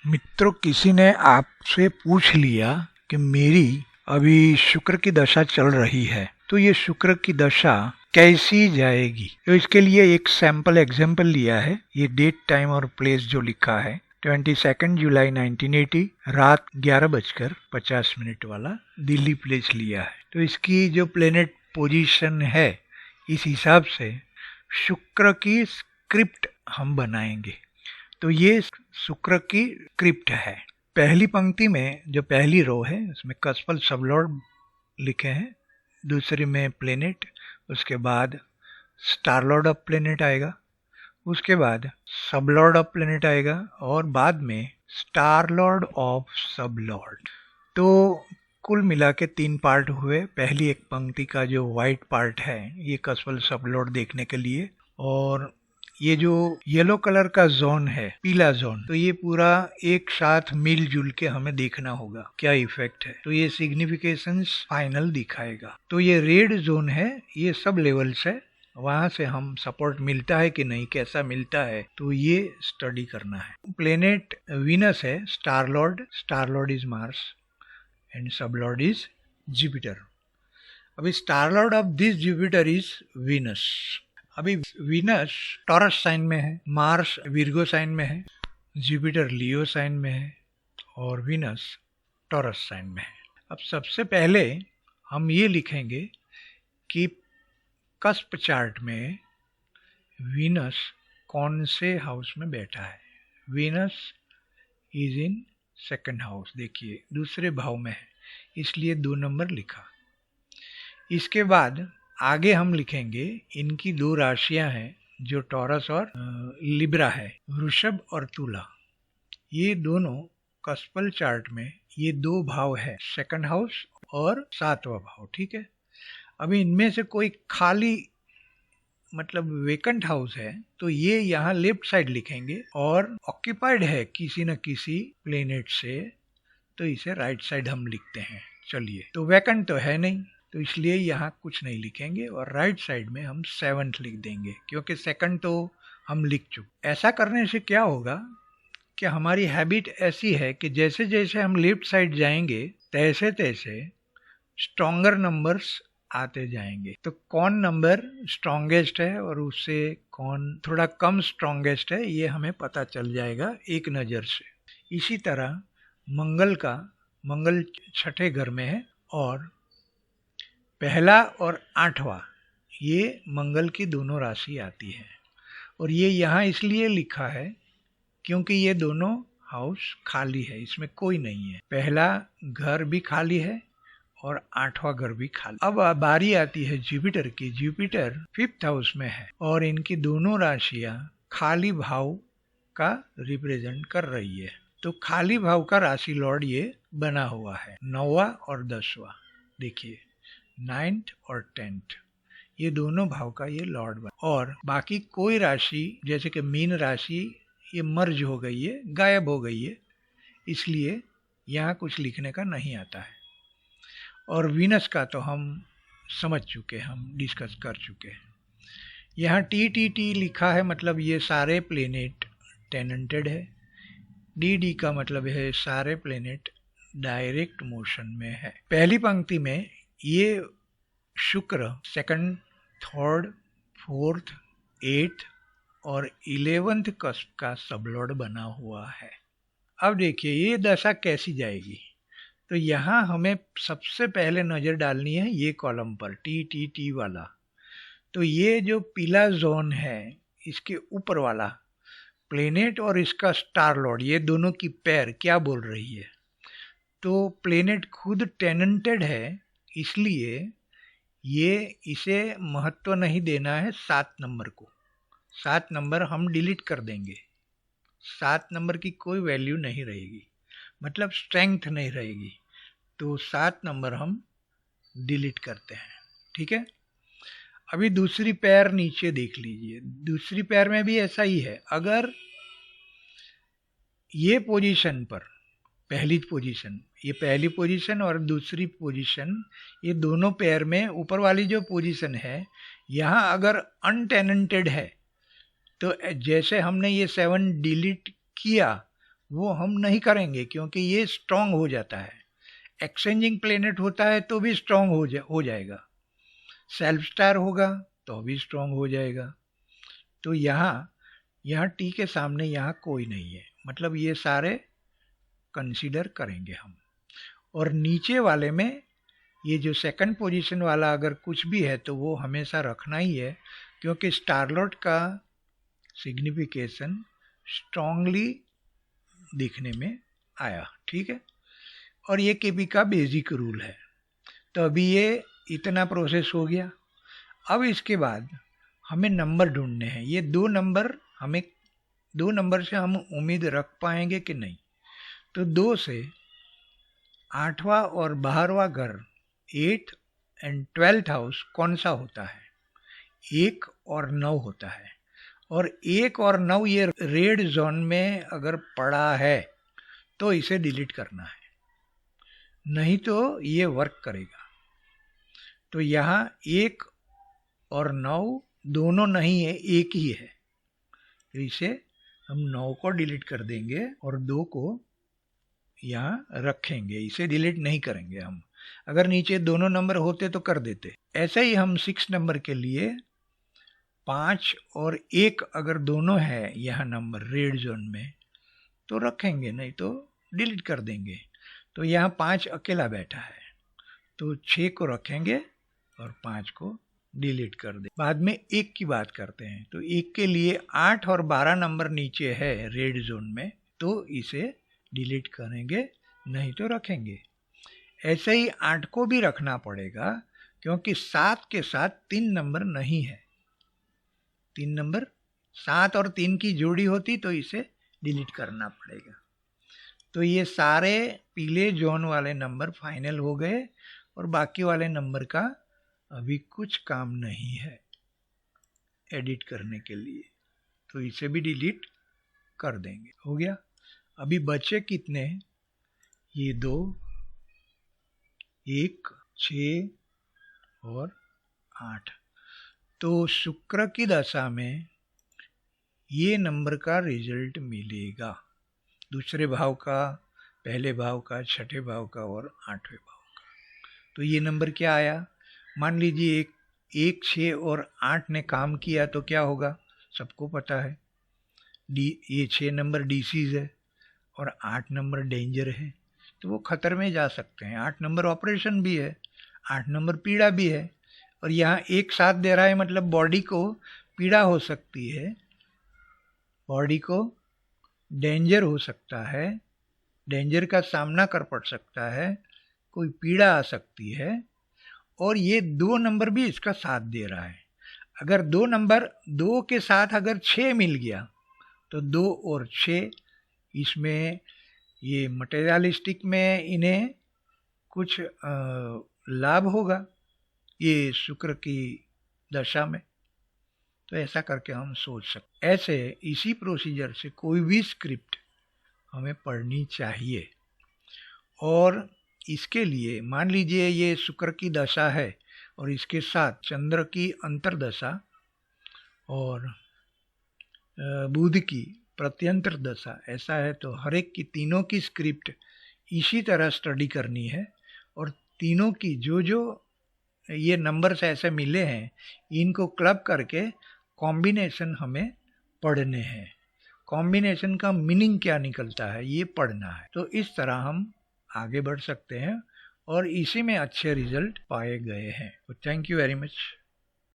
मित्रों, किसी ने आपसे पूछ लिया कि मेरी अभी शुक्र की दशा चल रही है, तो ये शुक्र की दशा कैसी जाएगी। तो इसके लिए एक सैंपल एग्जाम्पल लिया है। ये डेट, टाइम और प्लेस जो लिखा है 22 जुलाई 1980 रात 11:50 वाला दिल्ली प्लेस लिया है। तो इसकी जो प्लेनेट पोजीशन है, इस हिसाब से शुक्र की स्क्रिप्ट हम बनाएंगे। तो ये शुक्र की स्क्रिप्ट है। पहली पंक्ति में जो पहली रो है उसमें कस्पल सबलॉर्ड लिखे हैं, दूसरी में प्लेनेट, उसके बाद स्टारलॉर्ड ऑफ प्लेनेट आएगा, उसके बाद सबलॉर्ड ऑफ प्लेनेट आएगा और बाद में स्टारलॉर्ड ऑफ सबलॉर्ड। तो कुल मिला के 3 पार्ट हुए। पहली एक पंक्ति का जो व्हाइट पार्ट है ये कस्पल सबलॉर्ड देखने के लिए, और ये जो येलो कलर का जोन है, पीला जोन, तो ये पूरा एक साथ मिलजुल के हमें देखना होगा क्या इफेक्ट है। तो ये सिग्निफिकेशंस फाइनल दिखाएगा। तो ये रेड जोन है, ये सब लेवल्स है, वहां से हम सपोर्ट मिलता है कि नहीं, कैसा मिलता है, तो ये स्टडी करना है। प्लेनेट वीनस है, star lord is Mars and sub lord is Jupiter. अभी star lord of this Jupiter is Venus. अभी वीनस टॉरस साइन में है, मार्स विर्गो साइन में है, जुपिटर लियो साइन में है और वीनस टॉरस साइन में है। अब सबसे पहले हम ये लिखेंगे कि कस्प चार्ट में वीनस कौन से हाउस में बैठा है। Venus is in second house, देखिए दूसरे भाव में है, इसलिए 2 नंबर लिखा। इसके बाद आगे हम लिखेंगे इनकी 2 राशियां हैं जो टॉरस और लिब्रा है, वृषभ और तुला। ये दोनों कस्पल चार्ट में ये 2 भाव है, सेकंड हाउस और 7वां भाव, ठीक है। अभी इनमें से कोई खाली मतलब वेकेंट हाउस है तो ये यहाँ लेफ्ट साइड लिखेंगे, और ऑक्यूपाइड है किसी न किसी प्लेनेट से तो इसे राइट साइड हम लिखते हैं। चलिए, तो वैकेंट तो है नहीं, तो इसलिए यहाँ कुछ नहीं लिखेंगे और राइट साइड में हम 7th लिख देंगे, क्योंकि सेकंड तो हम लिख चुके। ऐसा करने से क्या होगा कि हमारी हैबिट ऐसी है कि जैसे जैसे हम लेफ्ट साइड जाएंगे तैसे तैसे स्ट्रॉन्गर नंबर्स आते जाएंगे। तो कौन नंबर स्ट्रॉन्गेस्ट है और उससे कौन थोड़ा कम स्ट्रॉन्गेस्ट है ये हमें पता चल जाएगा एक नज़र से। इसी तरह मंगल 6ठे घर में है और पहला और 8वां ये मंगल की दोनों राशि आती है, और ये यहाँ इसलिए लिखा है क्योंकि ये दोनों हाउस खाली है, इसमें कोई नहीं है। पहला घर भी खाली है और 8वां घर भी खाली। अब बारी आती है जुपिटर की। जुपिटर 5th हाउस में है और इनकी दोनों राशियां खाली भाव का रिप्रेजेंट कर रही है। तो खाली भाव का राशि लॉर्ड ये बना हुआ है, 9वां और 10वां। देखिए 9th और 10th ये दोनों भाव का ये लॉर्ड बना, और बाकी कोई राशि जैसे कि मीन राशि ये मर्ज हो गई है, गायब हो गई है, इसलिए यहाँ कुछ लिखने का नहीं आता है। और वीनस का तो हम समझ चुके, हम डिस्कस कर चुके हैं। यहाँ टी लिखा है, मतलब ये सारे प्लेनेट टेनेंटेड है। डी का मतलब है सारे प्लेनेट डायरेक्ट मोशन में है। पहली पंक्ति में ये शुक्र 2nd, 3rd, 4th, 8th और 11th कस्प का सबलॉर्ड बना हुआ है। अब देखिए ये दशा कैसी जाएगी। तो यहाँ हमें सबसे पहले नज़र डालनी है ये कॉलम पर, टी वाला। तो ये जो पीला जोन है इसके ऊपर वाला प्लेनेट और इसका स्टार लॉर्ड, ये दोनों की पैर क्या बोल रही है। तो प्लेनेट खुद टेनेंटेड है, इसलिए ये इसे महत्व नहीं देना है 7 नंबर को। 7 नंबर हम डिलीट कर देंगे, 7 नंबर की कोई वैल्यू नहीं रहेगी, मतलब स्ट्रेंथ नहीं रहेगी। तो 7 नंबर हम डिलीट करते हैं, ठीक है। अभी दूसरी पैर नीचे देख लीजिए, दूसरी पैर में भी ऐसा ही है। अगर ये पोजीशन पर पहली पोजीशन, ये पहली पोजीशन और दूसरी पोजीशन, ये दोनों पैर में ऊपर वाली जो पोजीशन है यहाँ अगर अनटेनेंटेड है तो जैसे हमने ये 7 डिलीट किया वो हम नहीं करेंगे क्योंकि ये स्ट्रांग हो जाता है। एक्सचेंजिंग प्लेनेट होता है तो भी स्ट्रांग हो जाएगा, सेल्फ स्टार होगा तो भी स्ट्रांग हो जाएगा। तो यहाँ टी के सामने यहाँ कोई नहीं है, मतलब ये सारे कंसीडर करेंगे हम। और नीचे वाले में ये जो सेकंड पोजीशन वाला अगर कुछ भी है तो वो हमेशा रखना ही है, क्योंकि स्टारलॉर्ड का सिग्निफिकेशन स्ट्रांगली दिखने में आया। ठीक है, और ये केपी का बेसिक रूल है। तो अभी ये इतना प्रोसेस हो गया। अब इसके बाद हमें नंबर ढूंढने हैं। ये दो नंबर से हम उम्मीद रख पाएंगे कि नहीं। तो 2 से 8वां और 12वां घर 8th एंड 12th हाउस कौन सा होता है? 1 और 9 होता है। और 1 और 9 ये रेड जोन में अगर पड़ा है तो इसे डिलीट करना है, नहीं तो ये वर्क करेगा। तो यहाँ 1 और 9 दोनों नहीं है, एक ही है। तो इसे हम 9 को डिलीट कर देंगे और 2 को यहाँ रखेंगे, इसे डिलीट नहीं करेंगे हम। अगर नीचे दोनों नंबर होते तो कर देते। ऐसे ही हम 6 नंबर के लिए 5 और 1 अगर दोनों है यहाँ नंबर रेड जोन में तो रखेंगे, नहीं तो डिलीट कर देंगे। तो यहाँ 5 अकेला बैठा है तो 6 को रखेंगे और 5 को डिलीट कर दे। बाद में 1 की बात करते हैं। तो 1 के लिए 8 और 12 नंबर नीचे है रेड जोन में, तो इसे डिलीट करेंगे, नहीं तो रखेंगे। ऐसे ही 8 को भी रखना पड़ेगा क्योंकि 7 के साथ 3 नंबर नहीं है। 3 नंबर 7 और 3 की जोड़ी होती तो इसे डिलीट करना पड़ेगा। तो ये सारे पीले जोन वाले नंबर फाइनल हो गए और बाकी वाले नंबर का अभी कुछ काम नहीं है एडिट करने के लिए, तो इसे भी डिलीट कर देंगे। हो गया। अभी बचे कितने? ये 2, 1, 6 और 8। तो शुक्र की दशा में ये नंबर का रिजल्ट मिलेगा, दूसरे भाव का, पहले भाव का, छठे भाव का और 8वें भाव का। तो ये नंबर क्या आया? मान लीजिए 1, 6 और 8 ने काम किया तो क्या होगा, सबको पता है। ये 6 नंबर डीसीज है और 8 नंबर डेंजर है, तो वो खतर में जा सकते हैं। 8 नंबर ऑपरेशन भी है, 8 नंबर पीड़ा भी है, और यहाँ एक साथ दे रहा है, मतलब बॉडी को पीड़ा हो सकती है, बॉडी को डेंजर हो सकता है, डेंजर का सामना कर पड़ सकता है, कोई पीड़ा आ सकती है। और ये 2 नंबर भी इसका साथ दे रहा है। अगर 2 नंबर 2 के साथ अगर 6 मिल गया तो 2 और 6, इसमें ये मटेरियलिस्टिक में इन्हें कुछ लाभ होगा ये शुक्र की दशा में। तो ऐसा करके हम सोच सकते। ऐसे इसी प्रोसीजर से कोई भी स्क्रिप्ट हमें पढ़नी चाहिए। और इसके लिए मान लीजिए ये शुक्र की दशा है और इसके साथ चंद्र की अंतर्दशा और बुध की प्रत्यंतर दशा, ऐसा है तो हर एक की तीनों की स्क्रिप्ट इसी तरह स्टडी करनी है। और तीनों की जो ये नंबर्स ऐसे मिले हैं इनको क्लब करके कॉम्बिनेशन हमें पढ़ने हैं। कॉम्बिनेशन का मीनिंग क्या निकलता है ये पढ़ना है। तो इस तरह हम आगे बढ़ सकते हैं और इसी में अच्छे रिजल्ट पाए गए हैं। तो थैंक यू वेरी मच।